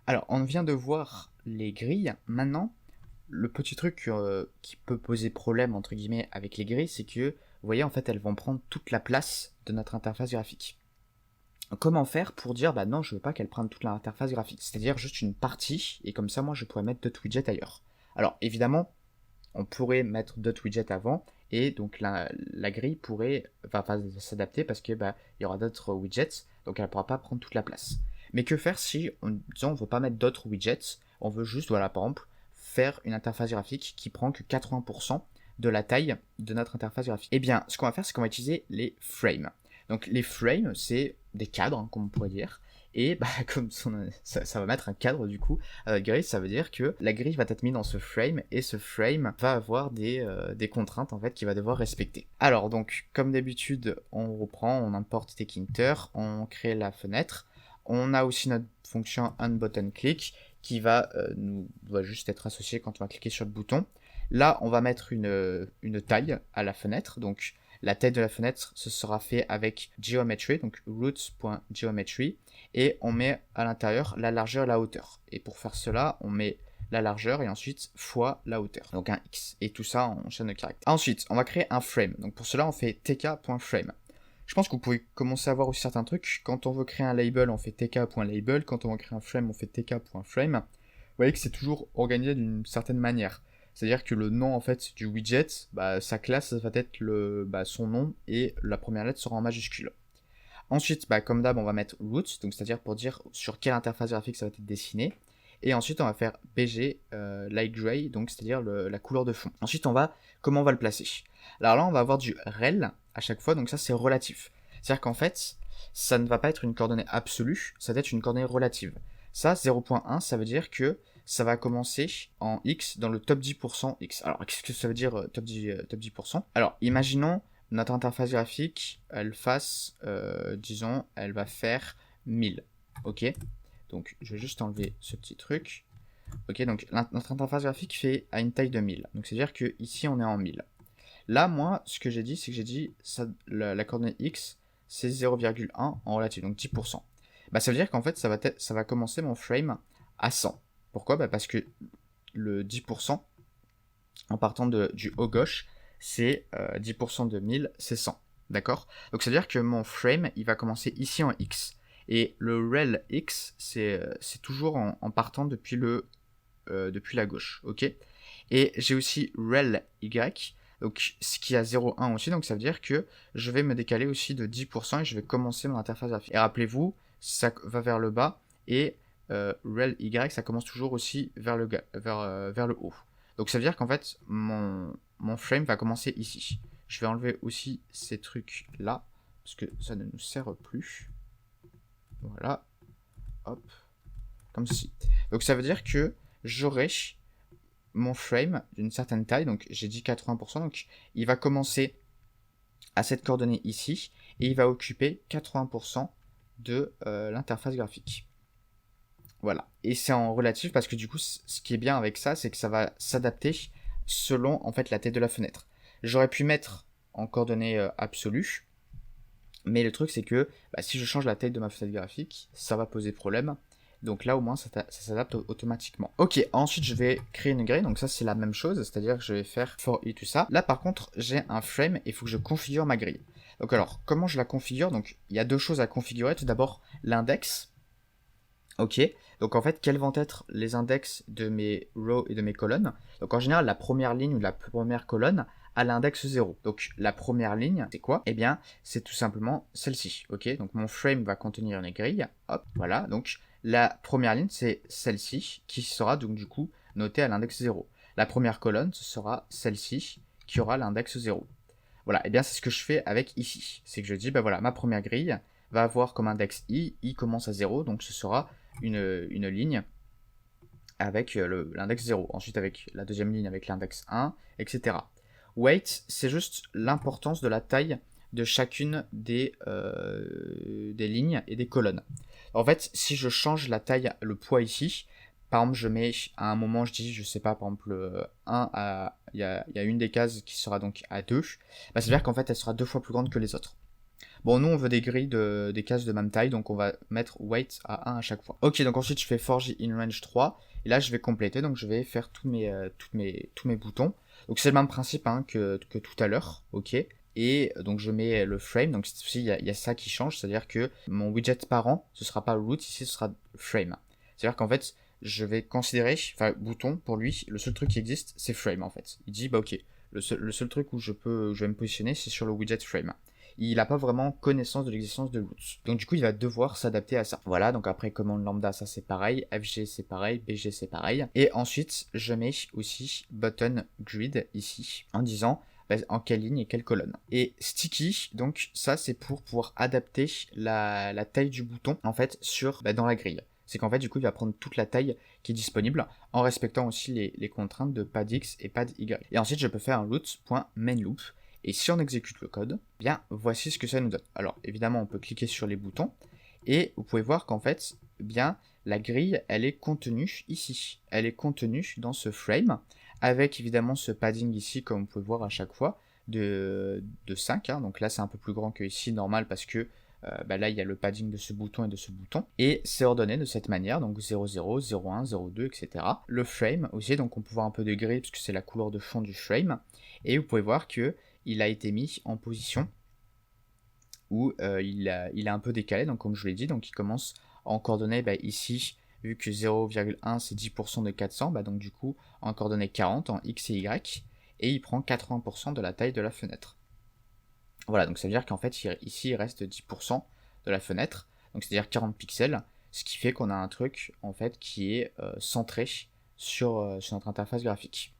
Alors, on vient de voir les grilles. Maintenant, le petit truc qui peut poser problème, entre guillemets, avec les grilles, c'est que, vous voyez, en fait, elles vont prendre toute la place de notre interface graphique. Comment faire pour dire, bah non, je veux pas qu'elles prennent toute l'interface graphique, c'est-à-dire juste une partie, et comme ça, moi, je pourrais mettre d'autres widgets ailleurs. Alors, évidemment, on pourrait mettre d'autres widgets avant, et donc la grille pourrait s'adapter parce que il y aura d'autres widgets, donc elle ne pourra pas prendre toute la place. Mais que faire si, disons, on ne veut pas mettre d'autres widgets, on veut juste, voilà, par exemple, faire une interface graphique qui prend que 80% de la taille de notre interface graphique. Eh bien, ce qu'on va faire, c'est qu'on va utiliser les frames. Donc les frames, c'est des cadres, hein, comme on pourrait dire, et comme ça va mettre un cadre du coup à la grille, ça veut dire que la grille va être mise dans ce frame, et ce frame va avoir des contraintes en fait qu'il va devoir respecter. Alors donc, comme d'habitude, on reprend, on importe Tkinter, on crée la fenêtre, on a aussi notre fonction onButtonClick qui va juste être associée quand on va cliquer sur le bouton. Là, on va mettre une taille à la fenêtre, donc la taille de la fenêtre, ce sera fait avec geometry, donc roots.geometry, et on met à l'intérieur la largeur et la hauteur. Et pour faire cela, on met la largeur et ensuite fois la hauteur, donc un x. Et tout ça en chaîne de caractères. Ensuite, on va créer un frame. Donc pour cela, on fait tk.frame. Je pense que vous pouvez commencer à voir aussi certains trucs. Quand on veut créer un label, on fait tk.label. Quand on veut créer un frame, on fait tk.frame. Vous voyez que c'est toujours organisé d'une certaine manière. C'est-à-dire que le nom en fait du widget, sa classe ça va être son nom et la première lettre sera en majuscule. Ensuite, comme d'hab, on va mettre root, donc c'est-à-dire pour dire sur quelle interface graphique ça va être dessiné. Et ensuite, on va faire bg light gray, donc c'est-à-dire la couleur de fond. Ensuite, comment on va le placer. Alors là, on va avoir du rel à chaque fois, donc ça c'est relatif. C'est-à-dire qu'en fait, ça ne va pas être une coordonnée absolue, ça va être une coordonnée relative. Ça, 0.1, ça veut dire que ça va commencer en X dans le top 10% X. Alors, qu'est-ce que ça veut dire top 10%? Alors, imaginons notre interface graphique, elle fasse, disons, elle va faire 1000. Ok? Donc, je vais juste enlever ce petit truc. Ok, donc notre interface graphique a une taille de 1000. Donc, c'est-à-dire que ici on est en 1000. Là, moi, ce que j'ai dit, c'est que j'ai dit la coordonnée X, c'est 0,1 en relatif, donc 10%. Ça veut dire qu'en fait, ça va commencer mon frame à 100. Pourquoi? Parce que le 10%, en partant du haut gauche, c'est 10% de 1000, c'est 100. D'accord? Donc ça veut dire que mon frame, il va commencer ici en X. Et le rel X, c'est toujours en partant depuis la gauche. Ok? Et j'ai aussi rel Y, donc ce qui a 0,1 aussi, donc ça veut dire que je vais me décaler aussi de 10% et je vais commencer mon interface graphique. Et rappelez-vous, ça va vers le bas, et rel Y, ça commence toujours aussi vers le haut. Donc ça veut dire qu'en fait, mon frame va commencer ici. Je vais enlever aussi ces trucs là, parce que ça ne nous sert plus. Voilà. Hop. Comme ceci. Donc ça veut dire que j'aurai mon frame d'une certaine taille, donc j'ai dit 80%, donc il va commencer à cette coordonnée ici, et il va occuper 80% de l'interface graphique. Voilà. Et c'est en relatif parce que du coup, ce qui est bien avec ça, c'est que ça va s'adapter selon en fait la taille de la fenêtre. J'aurais pu mettre en coordonnées absolues, mais le truc c'est que si je change la taille de ma fenêtre graphique, ça va poser problème. Donc là au moins ça s'adapte automatiquement. Ok, ensuite je vais créer une grille, donc ça c'est la même chose, c'est-à-dire que je vais faire for i tout ça. Là par contre j'ai un frame et il faut que je configure ma grille. Donc alors, comment je la configure? Donc il y a deux choses à configurer. Tout d'abord l'index. Ok, donc en fait, quels vont être les index de mes rows et de mes colonnes? Donc en général, la première ligne ou la première colonne a l'index 0. Donc la première ligne, c'est quoi? Eh bien, c'est tout simplement celle-ci. Ok, donc mon frame va contenir une grille. Hop, voilà. Donc la première ligne, c'est celle-ci qui sera donc du coup notée à l'index 0. La première colonne, ce sera celle-ci qui aura l'index 0. Voilà, et bien c'est ce que je fais avec ici. C'est que je dis, voilà, ma première grille va avoir comme index i commence à 0, donc ce sera une ligne avec l'index 0. Ensuite avec la deuxième ligne avec l'index 1, etc. Weight, c'est juste l'importance de la taille de chacune des lignes et des colonnes. En fait, si je change la taille, le poids ici, par exemple, je mets à un moment, je dis, je sais pas, par exemple, 1 il y a une des cases qui sera donc à 2, ça veut dire qu'en fait, elle sera 2 fois plus grande que les autres. Bon, nous on veut des grilles des cases de même taille, donc on va mettre weight à 1 à chaque fois. Ok, donc ensuite je fais forge in range 3, et là je vais compléter, donc je vais faire tous mes boutons. Donc c'est le même principe hein, que tout à l'heure, ok. Et donc je mets le frame, donc ici il y a ça qui change, c'est-à-dire que mon widget parent, ce sera pas root, ici ce sera frame. C'est-à-dire qu'en fait, je vais considérer, enfin bouton, pour lui, le seul truc qui existe, c'est frame en fait. Il dit, bah ok, le seul truc où je vais me positionner, c'est sur le widget frame. Il n'a pas vraiment connaissance de l'existence de roots. Donc du coup, il va devoir s'adapter à ça. Voilà, donc après commande lambda, ça c'est pareil, FG c'est pareil, BG c'est pareil. Et ensuite, je mets aussi button grid ici, en disant en quelle ligne et quelle colonne. Et sticky, donc ça c'est pour pouvoir adapter la taille du bouton en fait dans la grille. C'est qu'en fait du coup il va prendre toute la taille qui est disponible en respectant aussi les contraintes de pad X et pad Y. Et ensuite je peux faire un root.mainLoop. Et si on exécute le code, bien voici ce que ça nous donne. Alors évidemment on peut cliquer sur les boutons et vous pouvez voir qu'en fait bien la grille elle est contenue ici. Elle est contenue dans ce frame avec évidemment ce padding ici comme vous pouvez voir à chaque fois de 5. Hein. Donc là c'est un peu plus grand que ici normal parce que là il y a le padding de ce bouton et de ce bouton. Et c'est ordonné de cette manière, donc 00, 01, 02, etc. Le frame aussi, donc on peut voir un peu de gris puisque c'est la couleur de fond du frame. Et vous pouvez voir que il a été mis en position où il est un peu décalé, donc comme je l'ai dit, donc il commence en coordonnées ici, vu que 0,1 c'est 10% de 400, donc du coup en coordonnées 40 en X et Y, et il prend 80% de la taille de la fenêtre. Voilà, donc ça veut dire qu'en fait ici il reste 10% de la fenêtre, donc c'est-à-dire 40 pixels, ce qui fait qu'on a un truc en fait qui est centré sur notre interface graphique.